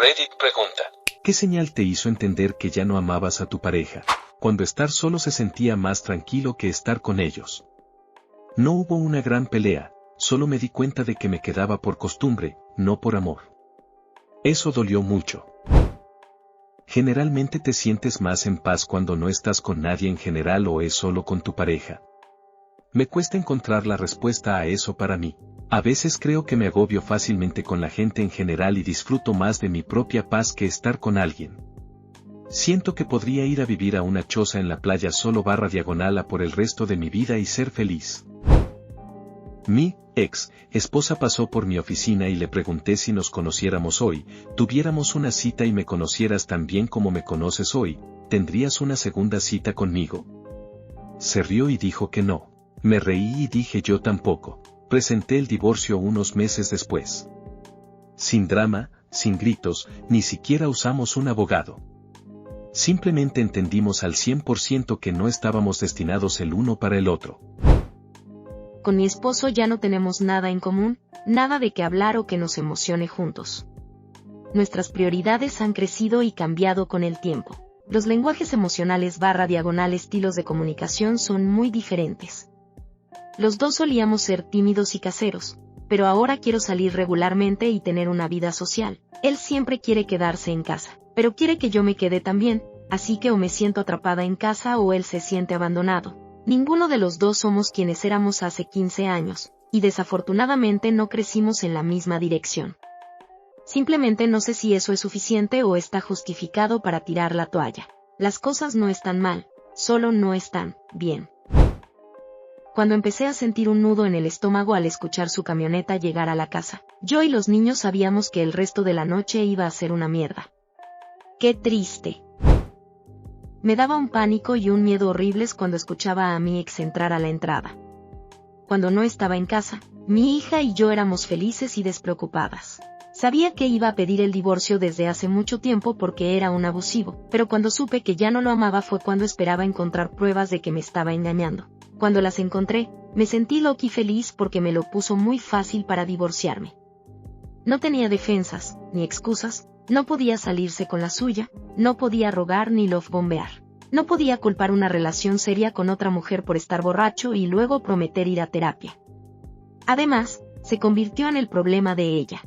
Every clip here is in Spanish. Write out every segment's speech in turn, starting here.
Reddit pregunta: ¿qué señal te hizo entender que ya no amabas a tu pareja, cuando estar solo se sentía más tranquilo que estar con ellos? No hubo una gran pelea, solo me di cuenta de que me quedaba por costumbre, no por amor. Eso dolió mucho. ¿Generalmente te sientes más en paz cuando no estás con nadie en general o es solo con tu pareja? Me cuesta encontrar la respuesta a eso para mí. A veces creo que me agobio fácilmente con la gente en general y disfruto más de mi propia paz que estar con alguien. Siento que podría ir a vivir a una choza en la playa solo /diagonal por el resto de mi vida y ser feliz. Mi ex esposa pasó por mi oficina y le pregunté si nos conociéramos hoy, tuviéramos una cita y me conocieras tan bien como me conoces hoy, ¿tendrías una segunda cita conmigo? Se rió y dijo que no. Me reí y dije yo tampoco. Presenté el divorcio unos meses después. Sin drama, sin gritos, ni siquiera usamos un abogado. Simplemente entendimos al 100% que no estábamos destinados el uno para el otro. Con mi esposo ya no tenemos nada en común, nada de qué hablar o que nos emocione juntos. Nuestras prioridades han crecido y cambiado con el tiempo. Los lenguajes emocionales /diagonal estilos de comunicación son muy diferentes. Los dos solíamos ser tímidos y caseros, pero ahora quiero salir regularmente y tener una vida social. Él siempre quiere quedarse en casa, pero quiere que yo me quede también, así que o me siento atrapada en casa o él se siente abandonado. Ninguno de los dos somos quienes éramos hace 15 años, y desafortunadamente no crecimos en la misma dirección. Simplemente no sé si eso es suficiente o está justificado para tirar la toalla. Las cosas no están mal, solo no están bien. Cuando empecé a sentir un nudo en el estómago al escuchar su camioneta llegar a la casa, yo y los niños sabíamos que el resto de la noche iba a ser una mierda. ¡Qué triste! Me daba un pánico y un miedo horribles cuando escuchaba a mi ex entrar a la entrada. Cuando no estaba en casa, mi hija y yo éramos felices y despreocupadas. Sabía que iba a pedir el divorcio desde hace mucho tiempo porque era un abusivo, pero cuando supe que ya no lo amaba fue cuando esperaba encontrar pruebas de que me estaba engañando. Cuando las encontré, me sentí loca y feliz porque me lo puso muy fácil para divorciarme. No tenía defensas, ni excusas, no podía salirse con la suya, no podía rogar ni love-bombear. No podía culpar una relación seria con otra mujer por estar borracho y luego prometer ir a terapia. Además, se convirtió en el problema de ella.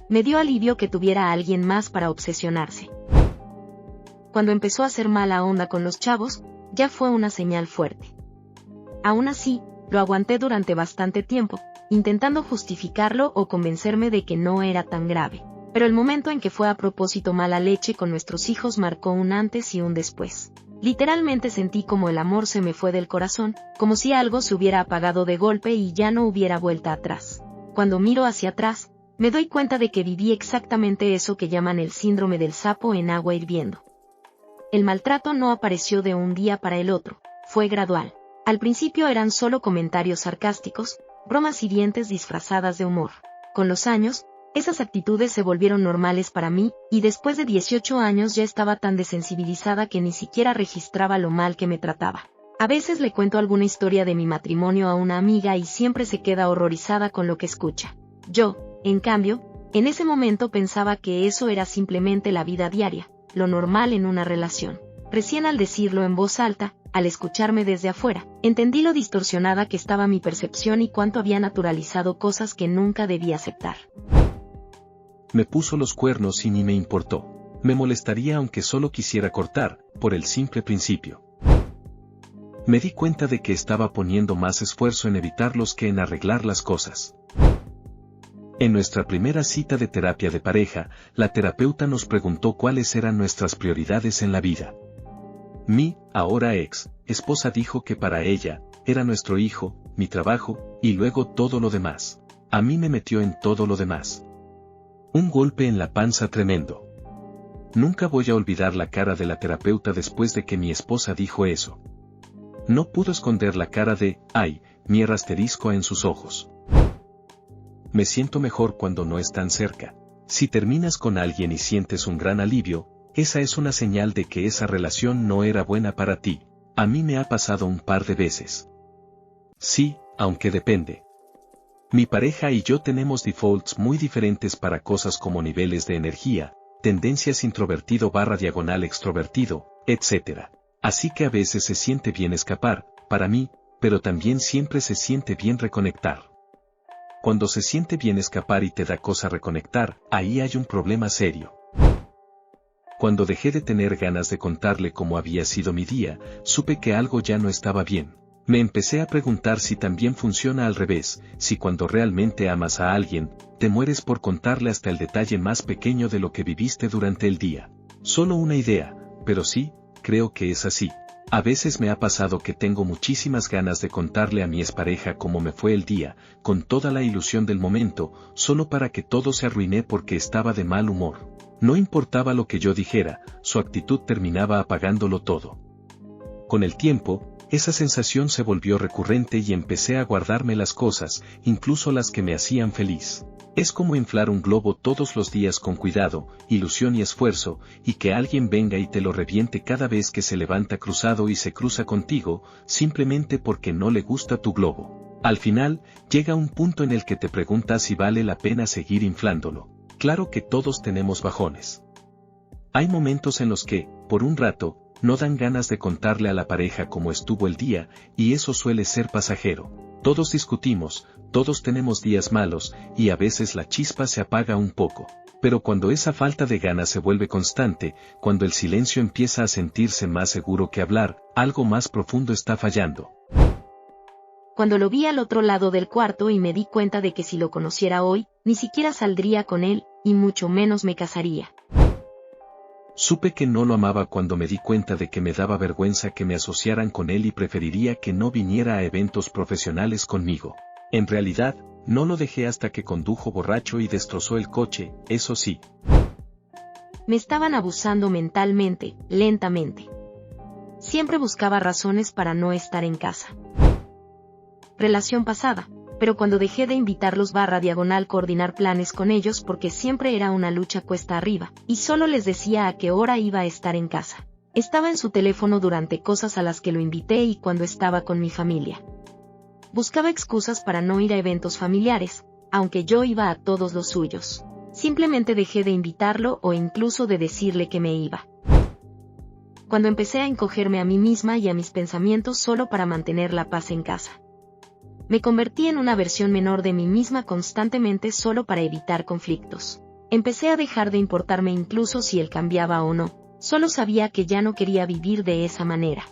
Me dio alivio que tuviera a alguien más para obsesionarse. Cuando empezó a hacer mala onda con los chavos, ya fue una señal fuerte. Aún así, lo aguanté durante bastante tiempo, intentando justificarlo o convencerme de que no era tan grave. Pero el momento en que fue a propósito mala leche con nuestros hijos marcó un antes y un después. Literalmente sentí como el amor se me fue del corazón, como si algo se hubiera apagado de golpe y ya no hubiera vuelta atrás. Cuando miro hacia atrás, me doy cuenta de que viví exactamente eso que llaman el síndrome del sapo en agua hirviendo. El maltrato no apareció de un día para el otro, fue gradual. Al principio eran solo comentarios sarcásticos, bromas hirientes disfrazadas de humor. Con los años, esas actitudes se volvieron normales para mí, y después de 18 años ya estaba tan desensibilizada que ni siquiera registraba lo mal que me trataba. A veces le cuento alguna historia de mi matrimonio a una amiga y siempre se queda horrorizada con lo que escucha. Yo, en cambio, en ese momento pensaba que eso era simplemente la vida diaria, lo normal en una relación. Recién al decirlo en voz alta, al escucharme desde afuera, entendí lo distorsionada que estaba mi percepción y cuánto había naturalizado cosas que nunca debía aceptar. Me puso los cuernos y ni me importó. Me molestaría aunque solo quisiera cortar, por el simple principio. Me di cuenta de que estaba poniendo más esfuerzo en evitarlos que en arreglar las cosas. En nuestra primera cita de terapia de pareja, la terapeuta nos preguntó cuáles eran nuestras prioridades en la vida. Mi, ahora ex, esposa dijo que para ella, era nuestro hijo, mi trabajo, y luego todo lo demás. A mí me metió en todo lo demás. Un golpe en la panza tremendo. Nunca voy a olvidar la cara de la terapeuta después de que mi esposa dijo eso. No pudo esconder la cara de, ¡ay!, mierda asterisco en sus ojos. Me siento mejor cuando no están cerca. Si terminas con alguien y sientes un gran alivio, esa es una señal de que esa relación no era buena para ti. A mí me ha pasado un par de veces. Sí, aunque depende. Mi pareja y yo tenemos defaults muy diferentes para cosas como niveles de energía, tendencias introvertido/extrovertido, etc. Así que a veces se siente bien escapar, para mí, pero también siempre se siente bien reconectar. Cuando se siente bien escapar y te da cosa reconectar, ahí hay un problema serio. Cuando dejé de tener ganas de contarle cómo había sido mi día, supe que algo ya no estaba bien. Me empecé a preguntar si también funciona al revés, si cuando realmente amas a alguien, te mueres por contarle hasta el detalle más pequeño de lo que viviste durante el día. Solo una idea, pero sí, creo que es así. A veces me ha pasado que tengo muchísimas ganas de contarle a mi expareja cómo me fue el día, con toda la ilusión del momento, solo para que todo se arruiné porque estaba de mal humor. No importaba lo que yo dijera, su actitud terminaba apagándolo todo. Con el tiempo, esa sensación se volvió recurrente y empecé a guardarme las cosas, incluso las que me hacían feliz. Es como inflar un globo todos los días con cuidado, ilusión y esfuerzo, y que alguien venga y te lo reviente cada vez que se levanta cruzado y se cruza contigo, simplemente porque no le gusta tu globo. Al final, llega un punto en el que te preguntas si vale la pena seguir inflándolo. Claro que todos tenemos bajones. Hay momentos en los que, por un rato, no dan ganas de contarle a la pareja cómo estuvo el día, y eso suele ser pasajero. Todos discutimos, todos tenemos días malos, y a veces la chispa se apaga un poco. Pero cuando esa falta de ganas se vuelve constante, cuando el silencio empieza a sentirse más seguro que hablar, algo más profundo está fallando. Cuando lo vi al otro lado del cuarto y me di cuenta de que si lo conociera hoy, ni siquiera saldría con él, y mucho menos me casaría. Supe que no lo amaba cuando me di cuenta de que me daba vergüenza que me asociaran con él y preferiría que no viniera a eventos profesionales conmigo. En realidad, no lo dejé hasta que condujo borracho y destrozó el coche, eso sí. Me estaban abusando mentalmente, lentamente. Siempre buscaba razones para no estar en casa. Relación pasada, pero cuando dejé de invitarlos / coordinar planes con ellos porque siempre era una lucha cuesta arriba, y solo les decía a qué hora iba a estar en casa. Estaba en su teléfono durante cosas a las que lo invité y cuando estaba con mi familia. Buscaba excusas para no ir a eventos familiares, aunque yo iba a todos los suyos. Simplemente dejé de invitarlo o incluso de decirle que me iba. Cuando empecé a encogerme a mí misma y a mis pensamientos solo para mantener la paz en casa. Me convertí en una versión menor de mí misma constantemente solo para evitar conflictos. Empecé a dejar de importarme incluso si él cambiaba o no, solo sabía que ya no quería vivir de esa manera.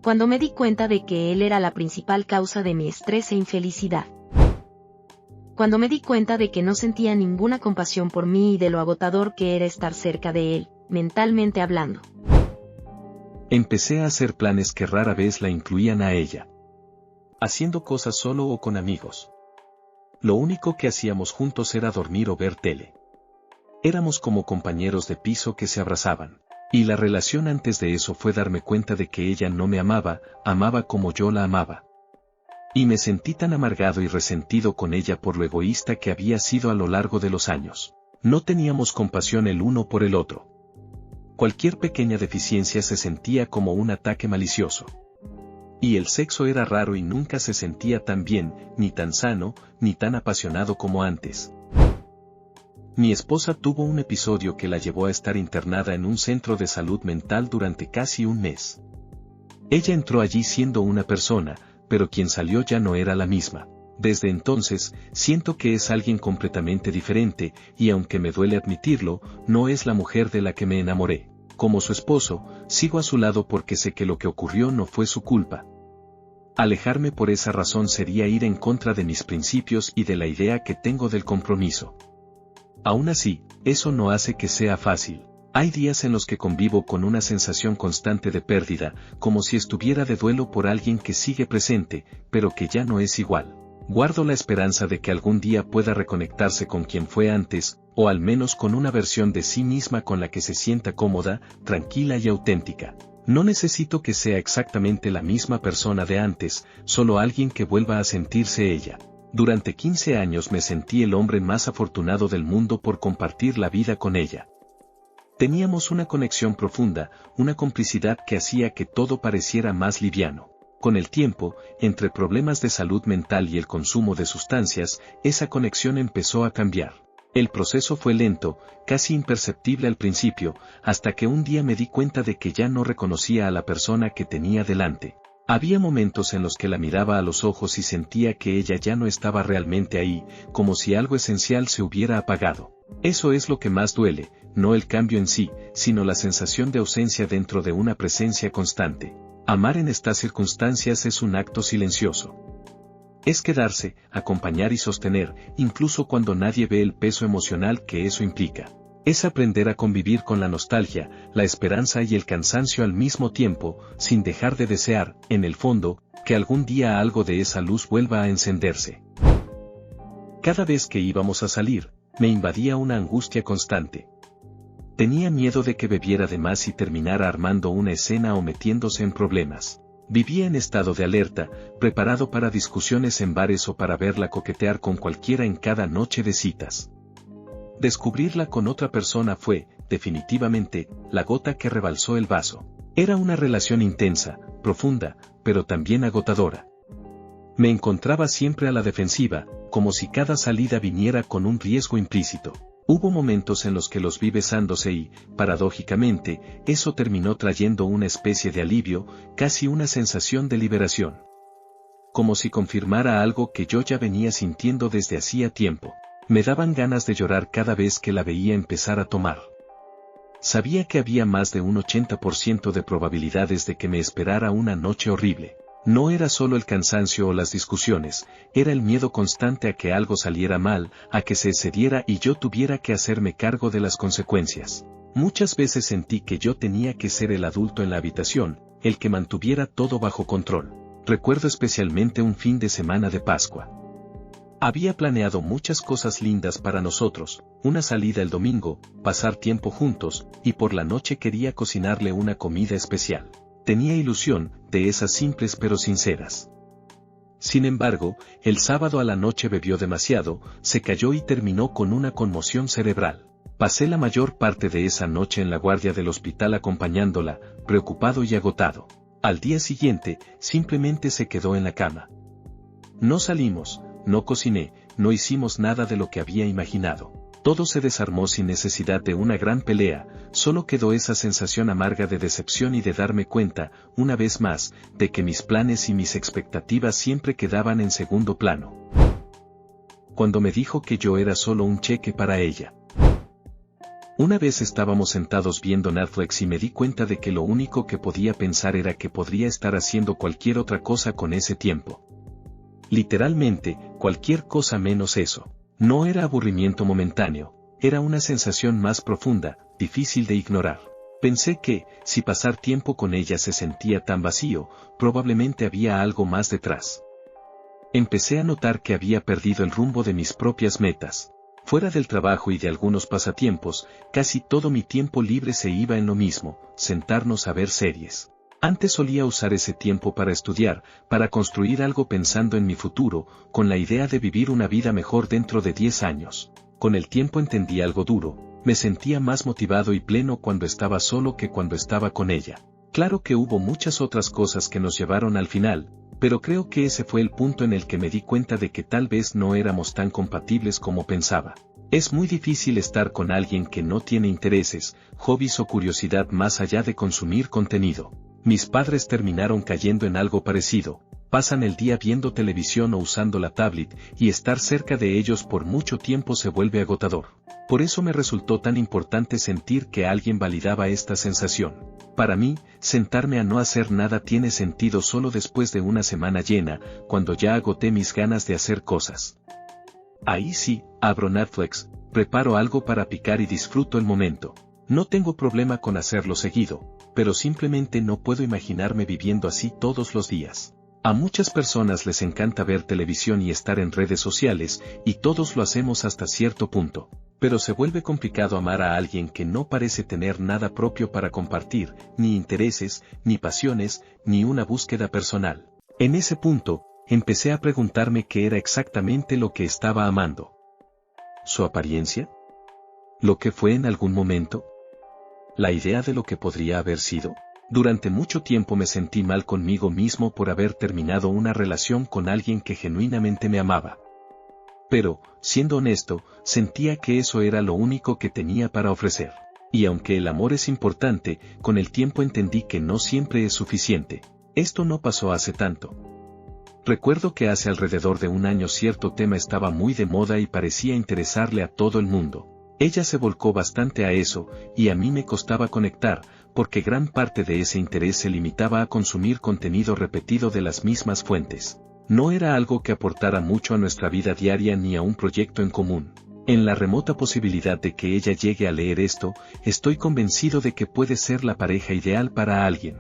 Cuando me di cuenta de que él era la principal causa de mi estrés e infelicidad. Cuando me di cuenta de que no sentía ninguna compasión por mí y de lo agotador que era estar cerca de él, mentalmente hablando. Empecé a hacer planes que rara vez la incluían a ella. Haciendo cosas solo o con amigos. Lo único que hacíamos juntos era dormir o ver tele. Éramos como compañeros de piso que se abrazaban. Y la relación antes de eso fue darme cuenta de que ella no me amaba como yo la amaba. Y me sentí tan amargado y resentido con ella por lo egoísta que había sido a lo largo de los años. No teníamos compasión el uno por el otro. Cualquier pequeña deficiencia se sentía como un ataque malicioso. Y el sexo era raro y nunca se sentía tan bien, ni tan sano, ni tan apasionado como antes. Mi esposa tuvo un episodio que la llevó a estar internada en un centro de salud mental durante casi un mes. Ella entró allí siendo una persona, pero quien salió ya no era la misma. Desde entonces, siento que es alguien completamente diferente, y aunque me duele admitirlo, no es la mujer de la que me enamoré. Como su esposo, sigo a su lado porque sé que lo que ocurrió no fue su culpa. Alejarme por esa razón sería ir en contra de mis principios y de la idea que tengo del compromiso. Aún así, eso no hace que sea fácil. Hay días en los que convivo con una sensación constante de pérdida, como si estuviera de duelo por alguien que sigue presente, pero que ya no es igual. Guardo la esperanza de que algún día pueda reconectarse con quien fue antes, o al menos con una versión de sí misma con la que se sienta cómoda, tranquila y auténtica. No necesito que sea exactamente la misma persona de antes, solo alguien que vuelva a sentirse ella. Durante 15 años me sentí el hombre más afortunado del mundo por compartir la vida con ella. Teníamos una conexión profunda, una complicidad que hacía que todo pareciera más liviano. Con el tiempo, entre problemas de salud mental y el consumo de sustancias, esa conexión empezó a cambiar. El proceso fue lento, casi imperceptible al principio, hasta que un día me di cuenta de que ya no reconocía a la persona que tenía delante. Había momentos en los que la miraba a los ojos y sentía que ella ya no estaba realmente ahí, como si algo esencial se hubiera apagado. Eso es lo que más duele, no el cambio en sí, sino la sensación de ausencia dentro de una presencia constante. Amar en estas circunstancias es un acto silencioso. Es quedarse, acompañar y sostener, incluso cuando nadie ve el peso emocional que eso implica. Es aprender a convivir con la nostalgia, la esperanza y el cansancio al mismo tiempo, sin dejar de desear, en el fondo, que algún día algo de esa luz vuelva a encenderse. Cada vez que íbamos a salir, me invadía una angustia constante. Tenía miedo de que bebiera de más y terminara armando una escena o metiéndose en problemas. Vivía en estado de alerta, preparado para discusiones en bares o para verla coquetear con cualquiera en cada noche de citas. Descubrirla con otra persona fue, definitivamente, la gota que rebalsó el vaso. Era una relación intensa, profunda, pero también agotadora. Me encontraba siempre a la defensiva, como si cada salida viniera con un riesgo implícito. Hubo momentos en los que los vi besándose y, paradójicamente, eso terminó trayendo una especie de alivio, casi una sensación de liberación. Como si confirmara algo que yo ya venía sintiendo desde hacía tiempo. Me daban ganas de llorar cada vez que la veía empezar a tomar. Sabía que había más de un 80% de probabilidades de que me esperara una noche horrible. No era solo el cansancio o las discusiones, era el miedo constante a que algo saliera mal, a que se excediera y yo tuviera que hacerme cargo de las consecuencias. Muchas veces sentí que yo tenía que ser el adulto en la habitación, el que mantuviera todo bajo control. Recuerdo especialmente un fin de semana de Pascua. Había planeado muchas cosas lindas para nosotros, una salida el domingo, pasar tiempo juntos, y por la noche quería cocinarle una comida especial. Tenía ilusión, de esas simples pero sinceras. Sin embargo, el sábado a la noche bebió demasiado, se cayó y terminó con una conmoción cerebral. Pasé la mayor parte de esa noche en la guardia del hospital acompañándola, preocupado y agotado. Al día siguiente, simplemente se quedó en la cama. No salimos, no cociné, no hicimos nada de lo que había imaginado. Todo se desarmó sin necesidad de una gran pelea, solo quedó esa sensación amarga de decepción y de darme cuenta, una vez más, de que mis planes y mis expectativas siempre quedaban en segundo plano. Cuando me dijo que yo era solo un cheque para ella. Una vez estábamos sentados viendo Netflix y me di cuenta de que lo único que podía pensar era que podría estar haciendo cualquier otra cosa con ese tiempo. Literalmente, cualquier cosa menos eso. No era aburrimiento momentáneo, era una sensación más profunda, difícil de ignorar. Pensé que, si pasar tiempo con ella se sentía tan vacío, probablemente había algo más detrás. Empecé a notar que había perdido el rumbo de mis propias metas. Fuera del trabajo y de algunos pasatiempos, casi todo mi tiempo libre se iba en lo mismo, sentarnos a ver series. Antes solía usar ese tiempo para estudiar, para construir algo pensando en mi futuro, con la idea de vivir una vida mejor dentro de 10 años. Con el tiempo entendí algo duro, me sentía más motivado y pleno cuando estaba solo que cuando estaba con ella. Claro que hubo muchas otras cosas que nos llevaron al final, pero creo que ese fue el punto en el que me di cuenta de que tal vez no éramos tan compatibles como pensaba. Es muy difícil estar con alguien que no tiene intereses, hobbies o curiosidad más allá de consumir contenido. Mis padres terminaron cayendo en algo parecido, pasan el día viendo televisión o usando la tablet, y estar cerca de ellos por mucho tiempo se vuelve agotador. Por eso me resultó tan importante sentir que alguien validaba esta sensación. Para mí, sentarme a no hacer nada tiene sentido solo después de una semana llena, cuando ya agoté mis ganas de hacer cosas. Ahí sí, abro Netflix, preparo algo para picar y disfruto el momento. No tengo problema con hacerlo seguido, pero simplemente no puedo imaginarme viviendo así todos los días. A muchas personas les encanta ver televisión y estar en redes sociales, y todos lo hacemos hasta cierto punto. Pero se vuelve complicado amar a alguien que no parece tener nada propio para compartir, ni intereses, ni pasiones, ni una búsqueda personal. En ese punto, empecé a preguntarme qué era exactamente lo que estaba amando. ¿Su apariencia? ¿Lo que fue en algún momento? ¿La idea de lo que podría haber sido? Durante mucho tiempo me sentí mal conmigo mismo por haber terminado una relación con alguien que genuinamente me amaba. Pero, siendo honesto, sentía que eso era lo único que tenía para ofrecer. Y aunque el amor es importante, con el tiempo entendí que no siempre es suficiente. Esto no pasó hace tanto. Recuerdo que hace alrededor de un año cierto tema estaba muy de moda y parecía interesarle a todo el mundo. Ella se volcó bastante a eso, y a mí me costaba conectar, porque gran parte de ese interés se limitaba a consumir contenido repetido de las mismas fuentes. No era algo que aportara mucho a nuestra vida diaria ni a un proyecto en común. En la remota posibilidad de que ella llegue a leer esto, estoy convencido de que puede ser la pareja ideal para alguien.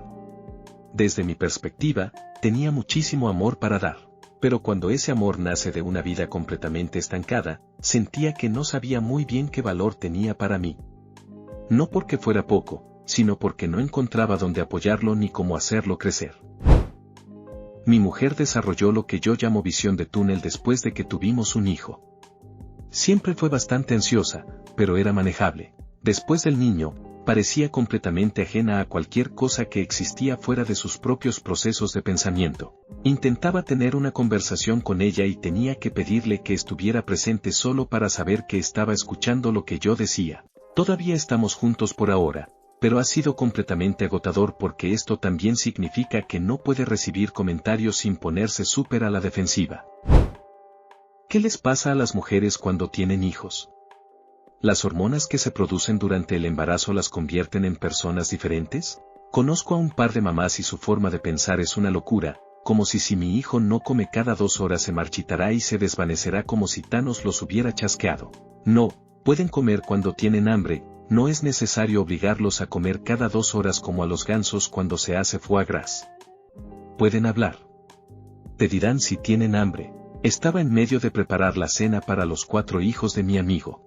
Desde mi perspectiva, tenía muchísimo amor para dar. Pero cuando ese amor nace de una vida completamente estancada, sentía que no sabía muy bien qué valor tenía para mí. No porque fuera poco, sino porque no encontraba dónde apoyarlo ni cómo hacerlo crecer. Mi mujer desarrolló lo que yo llamo visión de túnel después de que tuvimos un hijo. Siempre fue bastante ansiosa, pero era manejable. Después del niño, parecía completamente ajena a cualquier cosa que existía fuera de sus propios procesos de pensamiento. Intentaba tener una conversación con ella y tenía que pedirle que estuviera presente solo para saber que estaba escuchando lo que yo decía. Todavía estamos juntos por ahora, pero ha sido completamente agotador porque esto también significa que no puede recibir comentarios sin ponerse súper a la defensiva. ¿Qué les pasa a las mujeres cuando tienen hijos? ¿Las hormonas que se producen durante el embarazo las convierten en personas diferentes? Conozco a un par de mamás y su forma de pensar es una locura, como si mi hijo no come cada 2 horas se marchitará y se desvanecerá como si Thanos los hubiera chasqueado. No, pueden comer cuando tienen hambre, no es necesario obligarlos a comer cada 2 horas como a los gansos cuando se hace foie gras. Pueden hablar. Te dirán si tienen hambre. Estaba en medio de preparar la cena para los 4 hijos de mi amigo.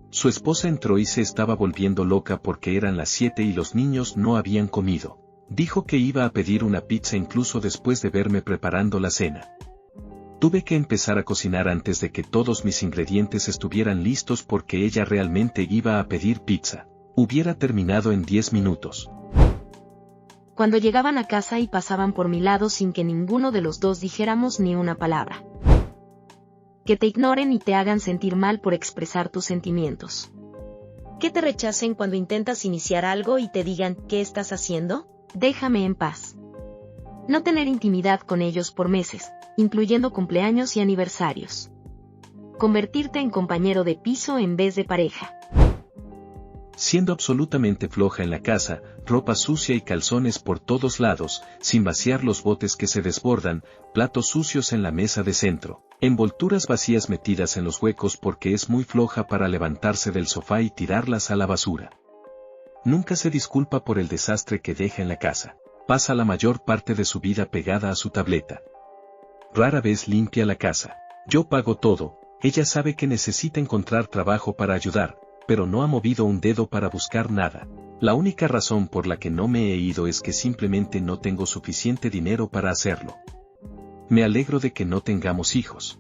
Su esposa entró y se estaba volviendo loca porque eran las 7 y los niños no habían comido. Dijo que iba a pedir una pizza incluso después de verme preparando la cena. Tuve que empezar a cocinar antes de que todos mis ingredientes estuvieran listos porque ella realmente iba a pedir pizza. Hubiera terminado en 10 minutos. Cuando llegaban a casa y pasaban por mi lado sin que ninguno de los dos dijéramos ni una palabra. Que te ignoren y te hagan sentir mal por expresar tus sentimientos. Que te rechacen cuando intentas iniciar algo y te digan, ¿qué estás haciendo? Déjame en paz. No tener intimidad con ellos por meses, incluyendo cumpleaños y aniversarios. Convertirte en compañero de piso en vez de pareja. Siendo absolutamente floja en la casa, ropa sucia y calzones por todos lados, sin vaciar los botes que se desbordan, platos sucios en la mesa de centro, envolturas vacías metidas en los huecos porque es muy floja para levantarse del sofá y tirarlas a la basura. Nunca se disculpa por el desastre que deja en la casa. Pasa la mayor parte de su vida pegada a su tableta. Rara vez limpia la casa. Yo pago todo, ella sabe que necesita encontrar trabajo para ayudar, pero no ha movido un dedo para buscar nada. La única razón por la que no me he ido es que simplemente no tengo suficiente dinero para hacerlo. Me alegro de que no tengamos hijos.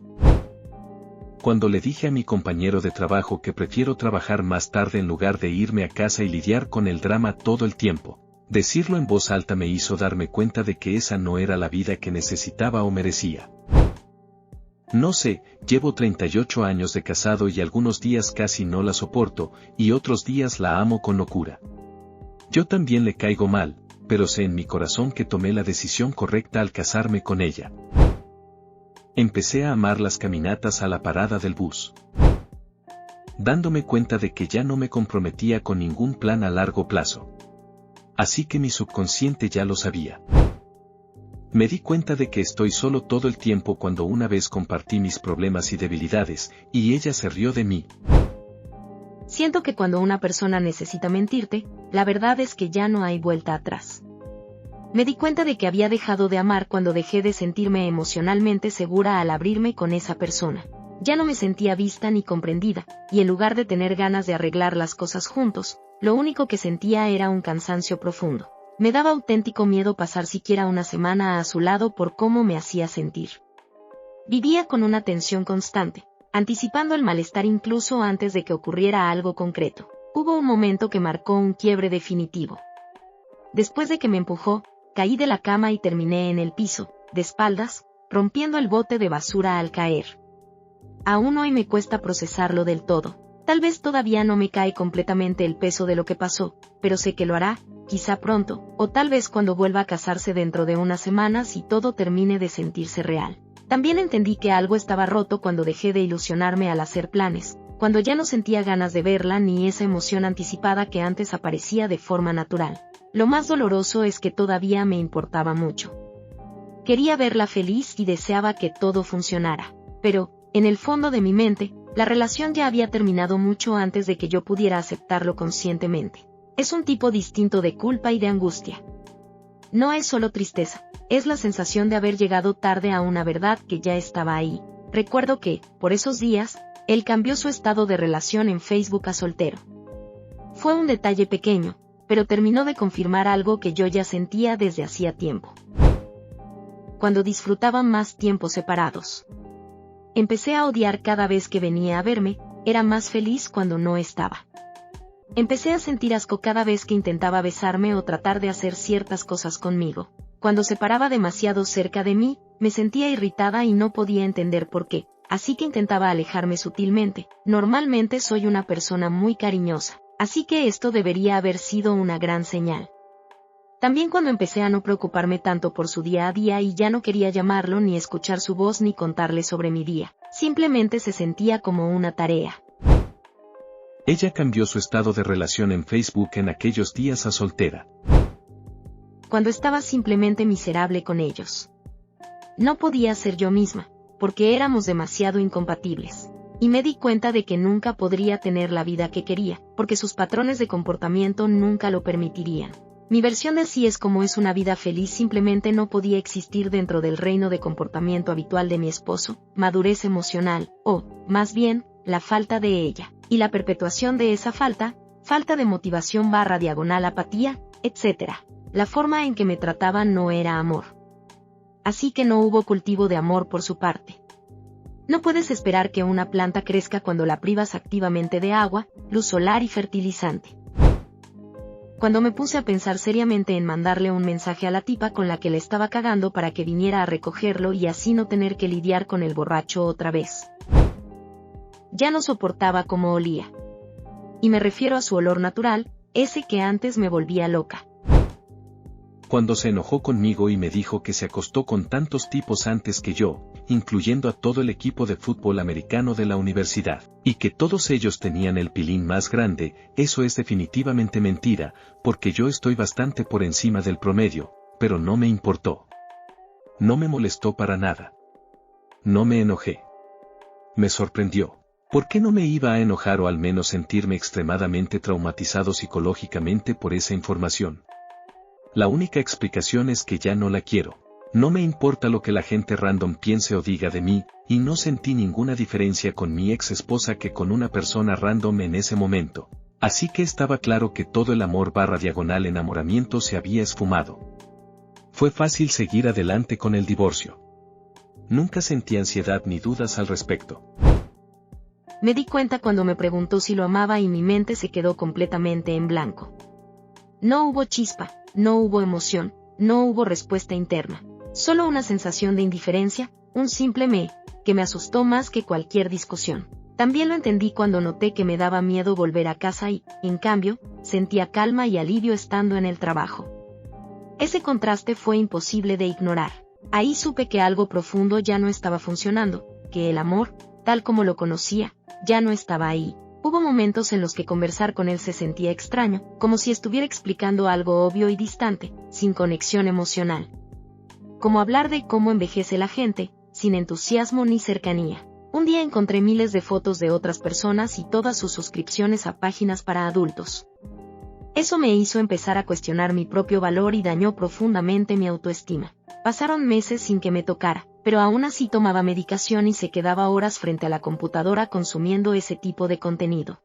Cuando le dije a mi compañero de trabajo que prefiero trabajar más tarde en lugar de irme a casa y lidiar con el drama todo el tiempo, decirlo en voz alta me hizo darme cuenta de que esa no era la vida que necesitaba o merecía. No sé, llevo 38 años de casado y algunos días casi no la soporto, y otros días la amo con locura. Yo también le caigo mal, pero sé en mi corazón que tomé la decisión correcta al casarme con ella. Empecé a amar las caminatas a la parada del bus. Dándome cuenta de que ya no me comprometía con ningún plan a largo plazo. Así que mi subconsciente ya lo sabía. Me di cuenta de que estoy solo todo el tiempo cuando una vez compartí mis problemas y debilidades, y ella se rió de mí. Siento que cuando una persona necesita mentirte, la verdad es que ya no hay vuelta atrás. Me di cuenta de que había dejado de amar cuando dejé de sentirme emocionalmente segura al abrirme con esa persona. Ya no me sentía vista ni comprendida, y en lugar de tener ganas de arreglar las cosas juntos, lo único que sentía era un cansancio profundo. Me daba auténtico miedo pasar siquiera una semana a su lado por cómo me hacía sentir. Vivía con una tensión constante, anticipando el malestar incluso antes de que ocurriera algo concreto. Hubo un momento que marcó un quiebre definitivo. Después de que me empujó, caí de la cama y terminé en el piso, de espaldas, rompiendo el bote de basura al caer. Aún hoy me cuesta procesarlo del todo. Tal vez todavía no me cae completamente el peso de lo que pasó, pero sé que lo hará, quizá pronto, o tal vez cuando vuelva a casarse dentro de unas semanas y todo termine de sentirse real. También entendí que algo estaba roto cuando dejé de ilusionarme al hacer planes, cuando ya no sentía ganas de verla ni esa emoción anticipada que antes aparecía de forma natural. Lo más doloroso es que todavía me importaba mucho. Quería verla feliz y deseaba que todo funcionara. Pero, en el fondo de mi mente, la relación ya había terminado mucho antes de que yo pudiera aceptarlo conscientemente. Es un tipo distinto de culpa y de angustia. No es solo tristeza, es la sensación de haber llegado tarde a una verdad que ya estaba ahí. Recuerdo que, por esos días, él cambió su estado de relación en Facebook a soltero. Fue un detalle pequeño, pero terminó de confirmar algo que yo ya sentía desde hacía tiempo. Cuando disfrutaban más tiempo separados. Empecé a odiar cada vez que venía a verme, era más feliz cuando no estaba. Empecé a sentir asco cada vez que intentaba besarme o tratar de hacer ciertas cosas conmigo. Cuando se paraba demasiado cerca de mí, me sentía irritada y no podía entender por qué, así que intentaba alejarme sutilmente. Normalmente soy una persona muy cariñosa, así que esto debería haber sido una gran señal. También cuando empecé a no preocuparme tanto por su día a día y ya no quería llamarlo ni escuchar su voz ni contarle sobre mi día, simplemente se sentía como una tarea. Ella cambió su estado de relación en Facebook en aquellos días a soltera. Cuando estaba simplemente miserable con ellos. No podía ser yo misma, porque éramos demasiado incompatibles. Y me di cuenta de que nunca podría tener la vida que quería, porque sus patrones de comportamiento nunca lo permitirían. Mi versión de así es como es una vida feliz simplemente no podía existir dentro del reino de comportamiento habitual de mi esposo, madurez emocional, o, más bien, la falta de ella, y la perpetuación de esa falta de motivación / apatía, etc. La forma en que me trataba no era amor. Así que no hubo cultivo de amor por su parte. No puedes esperar que una planta crezca cuando la privas activamente de agua, luz solar y fertilizante. Cuando me puse a pensar seriamente en mandarle un mensaje a la tipa con la que le estaba cagando para que viniera a recogerlo y así no tener que lidiar con el borracho otra vez. Ya no soportaba cómo olía. Y me refiero a su olor natural, ese que antes me volvía loca. Cuando se enojó conmigo y me dijo que se acostó con tantos tipos antes que yo, incluyendo a todo el equipo de fútbol americano de la universidad, y que todos ellos tenían el pilín más grande, eso es definitivamente mentira, porque yo estoy bastante por encima del promedio, pero no me importó. No me molestó para nada. No me enojé. Me sorprendió. ¿Por qué no me iba a enojar o al menos sentirme extremadamente traumatizado psicológicamente por esa información? La única explicación es que ya no la quiero. No me importa lo que la gente random piense o diga de mí, y no sentí ninguna diferencia con mi ex esposa que con una persona random en ese momento. Así que estaba claro que todo el amor / enamoramiento se había esfumado. Fue fácil seguir adelante con el divorcio. Nunca sentí ansiedad ni dudas al respecto. Me di cuenta cuando me preguntó si lo amaba y mi mente se quedó completamente en blanco. No hubo chispa, no hubo emoción, no hubo respuesta interna. Solo una sensación de indiferencia, un simple que me asustó más que cualquier discusión. También lo entendí cuando noté que me daba miedo volver a casa y, en cambio, sentía calma y alivio estando en el trabajo. Ese contraste fue imposible de ignorar. Ahí supe que algo profundo ya no estaba funcionando, que el amor, tal como lo conocía, ya no estaba ahí. Hubo momentos en los que conversar con él se sentía extraño, como si estuviera explicando algo obvio y distante, sin conexión emocional. Como hablar de cómo envejece la gente, sin entusiasmo ni cercanía. Un día encontré miles de fotos de otras personas y todas sus suscripciones a páginas para adultos. Eso me hizo empezar a cuestionar mi propio valor y dañó profundamente mi autoestima. Pasaron meses sin que me tocara, pero aún así tomaba medicación y se quedaba horas frente a la computadora consumiendo ese tipo de contenido.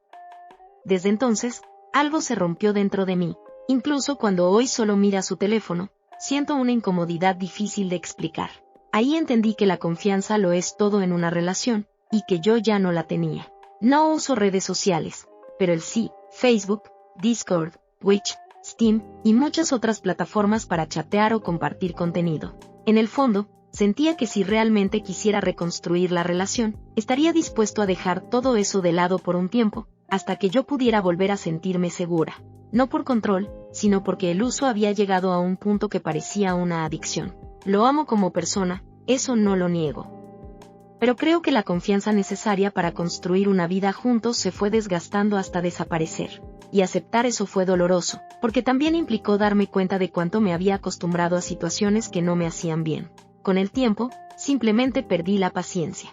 Desde entonces, algo se rompió dentro de mí. Incluso cuando hoy solo mira su teléfono, siento una incomodidad difícil de explicar. Ahí entendí que la confianza lo es todo en una relación, y que yo ya no la tenía. No uso redes sociales, pero él sí, Facebook, Discord, Twitch, Steam, y muchas otras plataformas para chatear o compartir contenido. En el fondo, Sentía que si realmente quisiera reconstruir la relación, estaría dispuesto a dejar todo eso de lado por un tiempo, hasta que yo pudiera volver a sentirme segura. No por control, sino porque el uso había llegado a un punto que parecía una adicción. Lo amo como persona, eso no lo niego. Pero creo que la confianza necesaria para construir una vida juntos se fue desgastando hasta desaparecer. Y aceptar eso fue doloroso, porque también implicó darme cuenta de cuánto me había acostumbrado a situaciones que no me hacían bien. Con el tiempo, simplemente perdí la paciencia.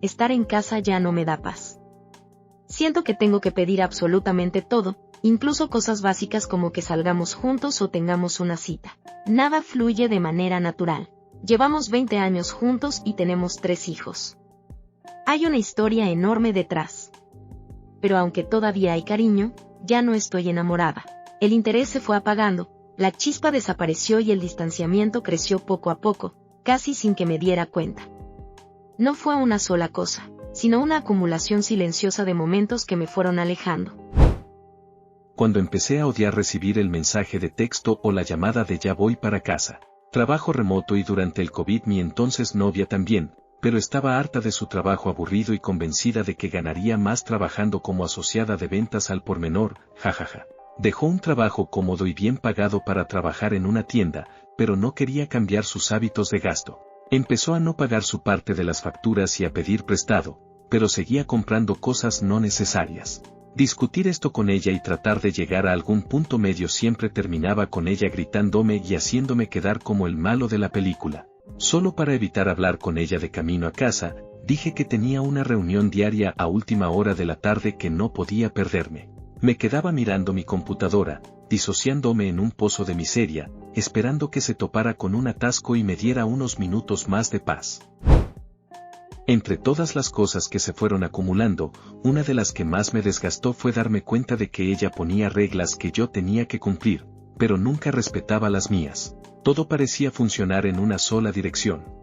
Estar en casa ya no me da paz. Siento que tengo que pedir absolutamente todo, incluso cosas básicas como que salgamos juntos o tengamos una cita. Nada fluye de manera natural. Llevamos 20 años juntos y tenemos 3 hijos. Hay una historia enorme detrás. Pero aunque todavía hay cariño, ya no estoy enamorada. El interés se fue apagando, la chispa desapareció y el distanciamiento creció poco a poco, casi sin que me diera cuenta. No fue una sola cosa, sino una acumulación silenciosa de momentos que me fueron alejando. Cuando empecé a odiar recibir el mensaje de texto o la llamada de ya voy para casa. Trabajo remoto y durante el COVID mi entonces novia también, pero estaba harta de su trabajo aburrido y convencida de que ganaría más trabajando como asociada de ventas al por menor, jajaja. Dejó un trabajo cómodo y bien pagado para trabajar en una tienda, pero no quería cambiar sus hábitos de gasto. Empezó a no pagar su parte de las facturas y a pedir prestado, pero seguía comprando cosas no necesarias. Discutir esto con ella y tratar de llegar a algún punto medio siempre terminaba con ella gritándome y haciéndome quedar como el malo de la película. Solo para evitar hablar con ella de camino a casa, dije que tenía una reunión diaria a última hora de la tarde que no podía perderme. Me quedaba mirando mi computadora, disociándome en un pozo de miseria, esperando que se topara con un atasco y me diera unos minutos más de paz. Entre todas las cosas que se fueron acumulando, una de las que más me desgastó fue darme cuenta de que ella ponía reglas que yo tenía que cumplir, pero nunca respetaba las mías. Todo parecía funcionar en una sola dirección.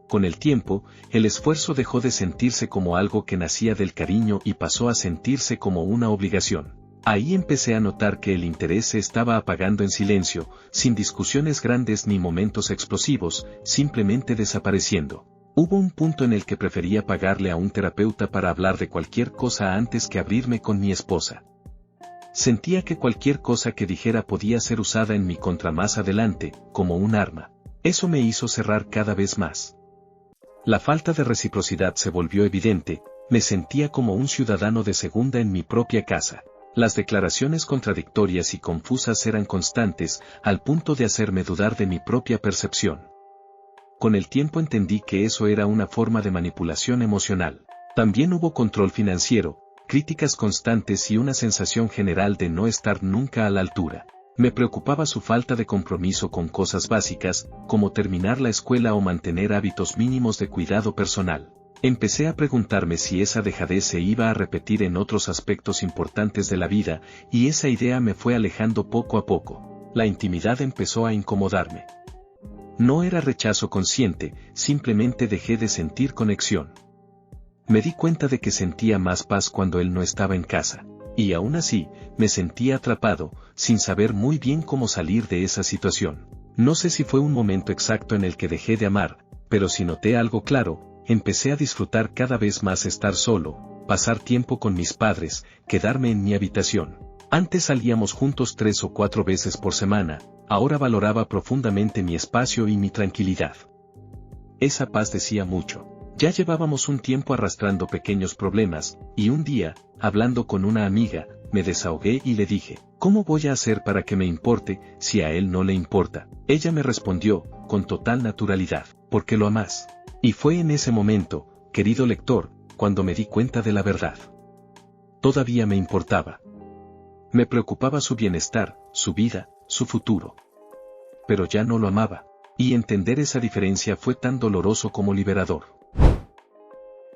Con el tiempo, el esfuerzo dejó de sentirse como algo que nacía del cariño y pasó a sentirse como una obligación. Ahí empecé a notar que el interés se estaba apagando en silencio, sin discusiones grandes ni momentos explosivos, simplemente desapareciendo. Hubo un punto en el que prefería pagarle a un terapeuta para hablar de cualquier cosa antes que abrirme con mi esposa. Sentía que cualquier cosa que dijera podía ser usada en mi contra más adelante, como un arma. Eso me hizo cerrar cada vez más. La falta de reciprocidad se volvió evidente, me sentía como un ciudadano de segunda en mi propia casa. Las declaraciones contradictorias y confusas eran constantes, al punto de hacerme dudar de mi propia percepción. Con el tiempo entendí que eso era una forma de manipulación emocional. También hubo control financiero, críticas constantes y una sensación general de no estar nunca a la altura. Me preocupaba su falta de compromiso con cosas básicas, como terminar la escuela o mantener hábitos mínimos de cuidado personal. Empecé a preguntarme si esa dejadez se iba a repetir en otros aspectos importantes de la vida, y esa idea me fue alejando poco a poco. La intimidad empezó a incomodarme. No era rechazo consciente, simplemente dejé de sentir conexión. Me di cuenta de que sentía más paz cuando él no estaba en casa. Y aún así, me sentía atrapado, sin saber muy bien cómo salir de esa situación. No sé si fue un momento exacto en el que dejé de amar, pero sí noté algo claro, empecé a disfrutar cada vez más estar solo, pasar tiempo con mis padres, quedarme en mi habitación. Antes salíamos juntos 3 o 4 veces por semana, ahora valoraba profundamente mi espacio y mi tranquilidad. Esa paz decía mucho. Ya llevábamos un tiempo arrastrando pequeños problemas, y un día, hablando con una amiga, me desahogué y le dije, ¿cómo voy a hacer para que me importe, si a él no le importa? Ella me respondió, con total naturalidad, porque lo amas. Y fue en ese momento, querido lector, cuando me di cuenta de la verdad. Todavía me importaba. Me preocupaba su bienestar, su vida, su futuro. Pero ya no lo amaba, y entender esa diferencia fue tan doloroso como liberador.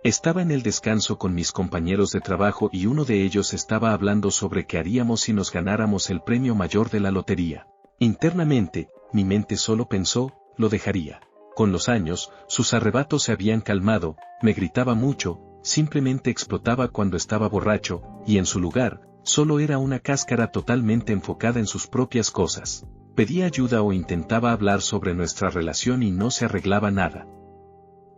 Estaba en el descanso con mis compañeros de trabajo y uno de ellos estaba hablando sobre qué haríamos si nos ganáramos el premio mayor de la lotería. Internamente, mi mente solo pensó, lo dejaría. Con los años, sus arrebatos se habían calmado, me gritaba mucho, simplemente explotaba cuando estaba borracho, y en su lugar, solo era una cáscara totalmente enfocada en sus propias cosas. Pedía ayuda o intentaba hablar sobre nuestra relación y no se arreglaba nada.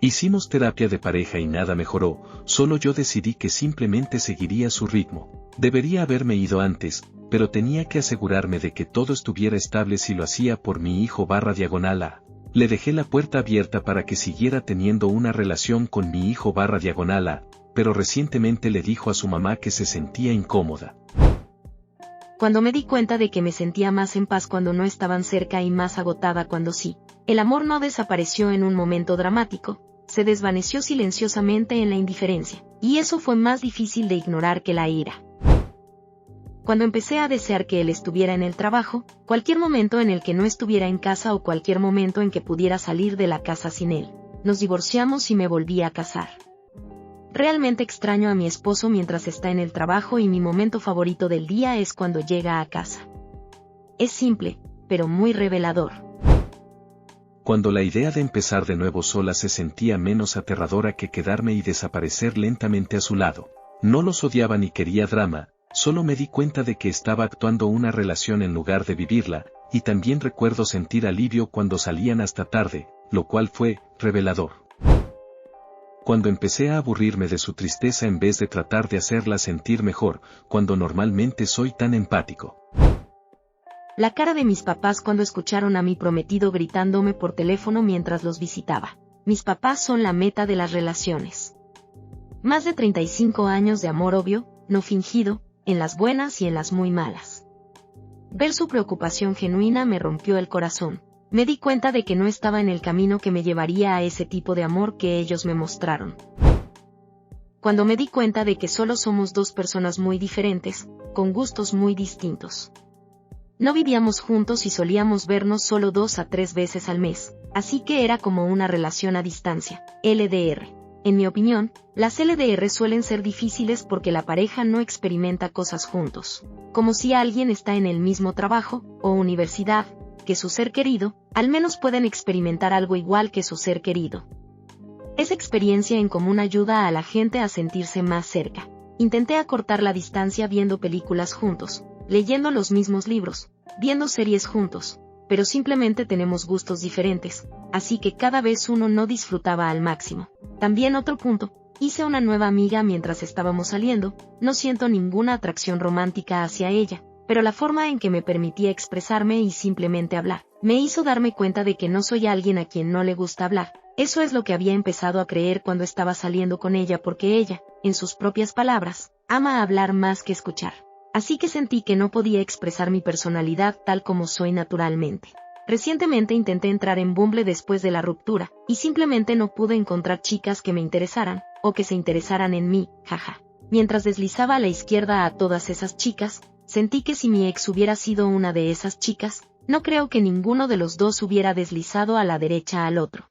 Hicimos terapia de pareja y nada mejoró, solo yo decidí que simplemente seguiría su ritmo. Debería haberme ido antes, pero tenía que asegurarme de que todo estuviera estable si lo hacía por mi hijo/A. Le dejé la puerta abierta para que siguiera teniendo una relación con mi hijo/A, pero recientemente le dijo a su mamá que se sentía incómoda. Cuando me di cuenta de que me sentía más en paz cuando no estaban cerca y más agotada cuando sí, el amor no desapareció en un momento dramático, se desvaneció silenciosamente en la indiferencia, y eso fue más difícil de ignorar que la ira. Cuando empecé a desear que él estuviera en el trabajo, cualquier momento en el que no estuviera en casa o cualquier momento en que pudiera salir de la casa sin él, nos divorciamos y me volví a casar. Realmente extraño a mi esposo mientras está en el trabajo y mi momento favorito del día es cuando llega a casa. Es simple, pero muy revelador. Cuando la idea de empezar de nuevo sola se sentía menos aterradora que quedarme y desaparecer lentamente a su lado. No los odiaba ni quería drama, solo me di cuenta de que estaba actuando una relación en lugar de vivirla, y también recuerdo sentir alivio cuando salían hasta tarde, lo cual fue revelador. Cuando empecé a aburrirme de su tristeza en vez de tratar de hacerla sentir mejor, cuando normalmente soy tan empático. La cara de mis papás cuando escucharon a mi prometido gritándome por teléfono mientras los visitaba. Mis papás son la meta de las relaciones. Más de 35 años de amor obvio, no fingido, en las buenas y en las muy malas. Ver su preocupación genuina me rompió el corazón. Me di cuenta de que no estaba en el camino que me llevaría a ese tipo de amor que ellos me mostraron. Cuando me di cuenta de que solo somos dos personas muy diferentes, con gustos muy distintos. No vivíamos juntos y solíamos vernos solo 2 a 3 veces al mes, así que era como una relación a distancia, LDR. En mi opinión, las LDR suelen ser difíciles porque la pareja no experimenta cosas juntos, como si alguien está en el mismo trabajo o universidad que su ser querido, al menos pueden experimentar algo igual que su ser querido. Esa experiencia en común ayuda a la gente a sentirse más cerca. Intenté acortar la distancia viendo películas juntos, leyendo los mismos libros, viendo series juntos, pero simplemente tenemos gustos diferentes, así que cada vez uno no disfrutaba al máximo. También otro punto, hice una nueva amiga mientras estábamos saliendo, no siento ninguna atracción romántica hacia ella, pero la forma en que me permitía expresarme y simplemente hablar, me hizo darme cuenta de que no soy alguien a quien no le gusta hablar. Eso es lo que había empezado a creer cuando estaba saliendo con ella porque ella, en sus propias palabras, ama hablar más que escuchar. Así que sentí que no podía expresar mi personalidad tal como soy naturalmente. Recientemente intenté entrar en Bumble después de la ruptura, y simplemente no pude encontrar chicas que me interesaran, o que se interesaran en mí, jaja. Mientras deslizaba a la izquierda a todas esas chicas, sentí que si mi ex hubiera sido una de esas chicas, no creo que ninguno de los dos hubiera deslizado a la derecha al otro.